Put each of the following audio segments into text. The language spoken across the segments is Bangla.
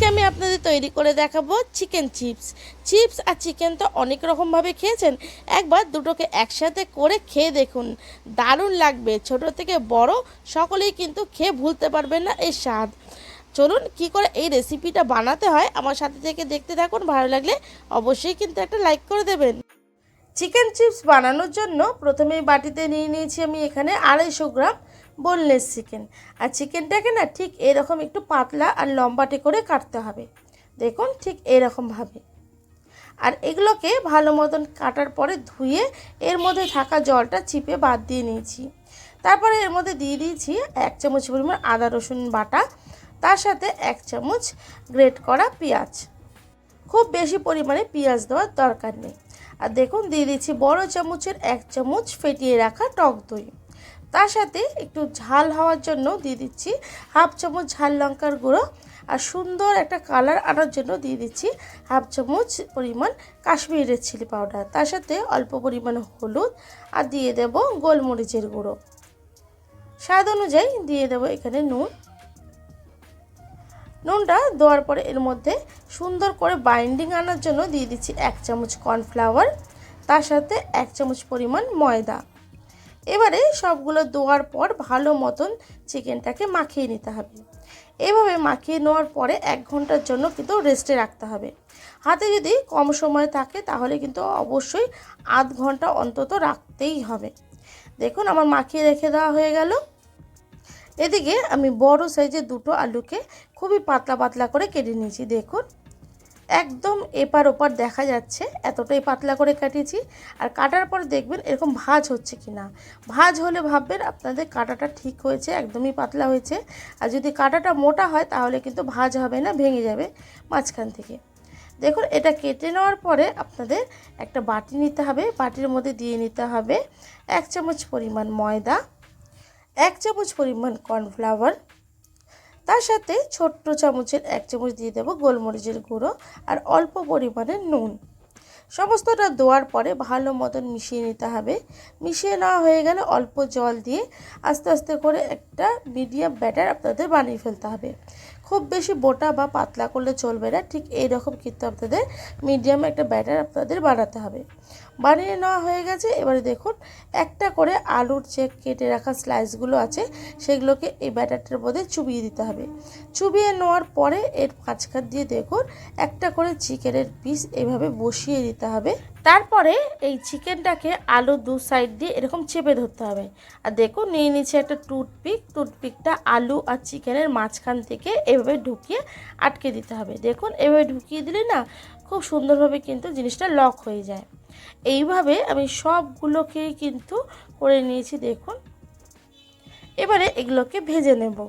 আজকে আমি আপনাদের তৈরি করে দেখাবো চিকেন চিপস আর চিকেন তো অনেক রকমভাবে খেয়েছেন। একবার দুটোকে একসাথে করে খেয়ে দেখুন, দারুণ লাগবে। ছোট থেকে বড় সকলেই কিন্তু খেয়ে ভুলতে পারবেন না এর স্বাদ। চলুন কি করে এই রেসিপিটা বানাতে হয় আমার সাথে থেকে দেখতে থাকুন। ভালো লাগলে অবশ্যই কিন্তু একটা লাইক করে দেবেন। চিকেন চিপস বানানোর জন্য প্রথমেই বাটিতে নিয়ে নিয়েছি আমি এখানে 250 গ্রাম বোনলেস চিকেন। আর চিকেনটাকে না ঠিক এরকম একটু পাতলা আর লম্বাটে করে কাটতে হবে, দেখুন ঠিক এরকমভাবে। আর এগুলোকে ভালো মতন কাটার পরে ধুয়ে এর মধ্যে থাকা জলটা চিপে বাদ দিয়ে নিয়েছি। তারপরে এর মধ্যে দিয়ে দিয়েছি 1 চামচ পরিমাণ আদা রসুন বাটা, তার সাথে 1 চামচ গ্রেট করা পেঁয়াজ। খুব বেশি পরিমাণে পেঁয়াজ দেওয়ার দরকার নেই। আর দেখুন দিয়ে দিচ্ছি বড় চামচের 1 চামচ ফেটিয়ে রাখা টক দই। তার সাথে একটু ঝাল হওয়ার জন্য দিয়ে দিচ্ছি 1/2 চামচ ঝাল লঙ্কার গুঁড়ো। আর সুন্দর একটা কালার আনার জন্য দিয়ে দিচ্ছি 1/2 চামচ পরিমাণ কাশ্মীরি রেড চিলি পাউডার। তার সাথে অল্প পরিমাণ হলুদ আর দিয়ে দেব গোলমরিচের গুঁড়ো। স্বাদ অনুযায়ী দিয়ে দেব এখানে নুনটা দেওয়ার পরে এর মধ্যে সুন্দর করে বাইন্ডিং আনার জন্য দিয়ে দিচ্ছি 1 চামচ কর্নফ্লাওয়ার, তার সাথে 1 চামচ পরিমাণ ময়দা। এবারে সবগুলো দেওয়ার পর ভালো মতন চিকেনটাকে মাখিয়ে নিতে হবে। এভাবে মাখিয়ে নেওয়ার পরে 1 ঘন্টার জন্য কিন্তু রেস্টে রাখতে হবে। হাতে যদি কম সময় থাকে তাহলে কিন্তু অবশ্যই আধ ঘন্টা অন্তত রাখতেই হবে। দেখুন আমার মাখিয়ে রেখে দেওয়া হয়ে গেল। এদিকে আমি বড় সাইজের দুটো আলুকে খুবই পাতলা পাতলা করে কেটে নিয়েছি। দেখুন একদম এপার ওপার দেখা যাচ্ছে, এতটাই পাতলা করে কাটিয়েছি। আর কাটার পর দেখবেন এরকম ভাঁজ হচ্ছে কি না। ভাঁজ হলে ভাববেন আপনাদের কাটাটা ঠিক হয়েছে, একদমই পাতলা হয়েছে। আর যদি কাটাটা মোটা হয় তাহলে কিন্তু ভাঁজ হবে না, ভেঙে যাবে মাঝখান থেকে। দেখুন এটা কেটে নেওয়ার পরে আপনাদের একটা বাটি নিতে হবে। বাটির মধ্যে দিয়ে নিতে হবে 1 চামচ পরিমাণ ময়দা, 1 চামচ পরিমাণ কর্নফ্লাওয়ার, তার সাথে ছোট্ট চামচের 1 চামচ দিয়ে দেব গোলমরিচের গুঁড়ো আর অল্প পরিমাণে নুন। সমস্তটা দেওয়ার পরে ভালো মতন মিশিয়ে নিতে হবে। মিশিয়ে নেওয়া হয়ে গেলে অল্প জল দিয়ে আস্তে আস্তে করে একটা মিডিয়াম ব্যাটার আপনাদের বানিয়ে ফেলতে হবে। খুব বেশি মোটা বা পাতলা করলে চলবে না, ঠিক এইরকম কিন্তু আপনাদের মিডিয়াম একটা ব্যাটার আপনাদের বানাতে হবে। বানিয়ে নেওয়া হয়ে গেছে। এবারে দেখুন একটা করে আলুর যে কেটে রাখা স্লাইসগুলো আছে সেগুলোকে এই ব্যাটারটার মধ্যে চুবিয়ে দিতে হবে। চুবিয়ে নেওয়ার পরে এর মাঝখান দিয়ে দেখুন একটা করে চিকেনের পিস এইভাবে বসিয়ে দিতে হবে। তারপরে এই চিকেনটাকে আলু দু সাইড দিয়ে এরকম চেপে ধরতে হবে। আর দেখুন নিয়ে নিচ্ছে একটা টুথপিকটা আলু আর চিকেনের মাঝখান থেকে এভাবে ঢুকিয়ে আটকে দিতে হবে। দেখুন এভাবে ঢুকিয়ে দিলে না খুব সুন্দরভাবে কিন্তু জিনিসটা লক হয়ে যায়। এইভাবে আমি সবগুলোকেই কিন্তু করে নিয়েছি। দেখুন এবারে এগুলোকে ভেজে নেব।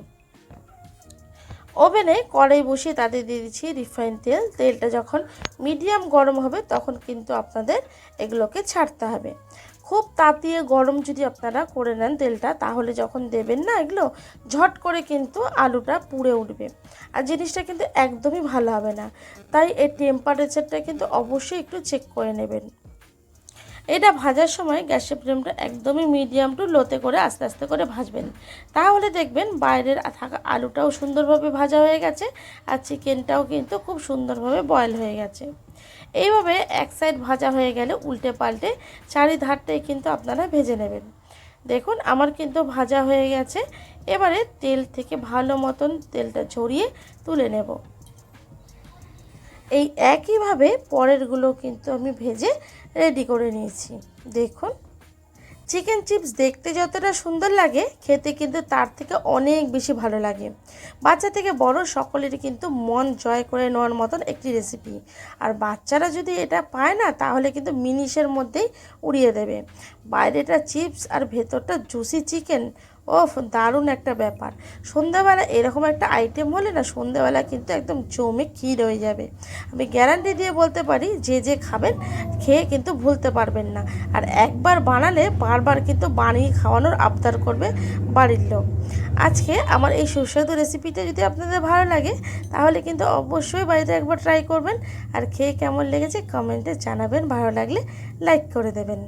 ওভেনে কড়াই বসিয়ে তাতে দিয়ে দিচ্ছি রিফাইন তেল। তেলটা যখন মিডিয়াম গরম হবে তখন কিন্তু আপনাদের এগুলোকে ছাড়তে হবে। খুব তাতিয়ে গরম যদি আপনারা করে নেন তেলটা, তাহলে যখন দেবেন না এগুলো ঝট করে কিন্তু আলুটা পুড়ে উঠবে আর জিনিসটা কিন্তু একদমই ভালো হবে না। তাই এর টেম্পারেচারটা কিন্তু অবশ্যই একটু চেক করে নেবেন। এটা ভাজার সময় গ্যাসের ফ্লেমটা একদমই মিডিয়াম টু লোতে করে আস্তে আস্তে করে ভাজবেন। তাহলে দেখবেন বাইরের থাকা আলুটাও সুন্দরভাবে ভাজা হয়ে গেছে আর চিকেনটাও কিন্তু খুব সুন্দরভাবে বয়েল হয়ে গেছে। এইভাবে এক সাইড ভাজা হয়ে গেলে উল্টে পাল্টে চারিধারটাই কিন্তু আপনারা ভেজে নেবেন। দেখুন আমার কিন্তু ভাজা হয়ে গেছে। এবারে তেল থেকে ভালো মতন তেলটা ঝরিয়ে তুলে নেব। এই একইভাবে পরেরগুলো কিন্তু আমি ভেজে রেডি করে নিয়েছি। দেখুন চিকেন চিপস দেখতে যতটা সুন্দর লাগে খেতে কিন্তু তার থেকে অনেক বেশি ভালো লাগে। বাচ্চা থেকে বড় সকলেরই কিন্তু মন জয় করে নেওয়ার মতন একটি রেসিপি। আর বাচ্চারা যদি এটা পায় না তাহলে কিন্তু মিনিটের মধ্যেই উড়িয়ে দেবে। বাইরেটা চিপস আর ভেতরটা জুসি চিকেন, ওফ দারুণ একটা ব্যাপার। সন্ধ্যাবেলা এরকম একটা আইটেম হলে না সন্ধ্যাবেলা কিন্তু একদম জমে ক্ষীর হয়ে যাবে। আমি গ্যারান্টি দিয়ে বলতে পারি যে খাবেন খেয়ে কিন্তু ভুলতে পারবেন না। আর একবার বানালে বারবার কিন্তু বানিয়ে খাওয়ানোর আবদার করবে বাড়ির লোক। আজকে আমার এই সুস্বাদু রেসিপিটা যদি আপনাদের ভালো লাগে তাহলে কিন্তু অবশ্যই বাড়িতে একবার ট্রাই করবেন। আর খেয়ে কেমন লেগেছে কমেন্টে জানাবেন, ভালো লাগলে লাইক করে দেবেন।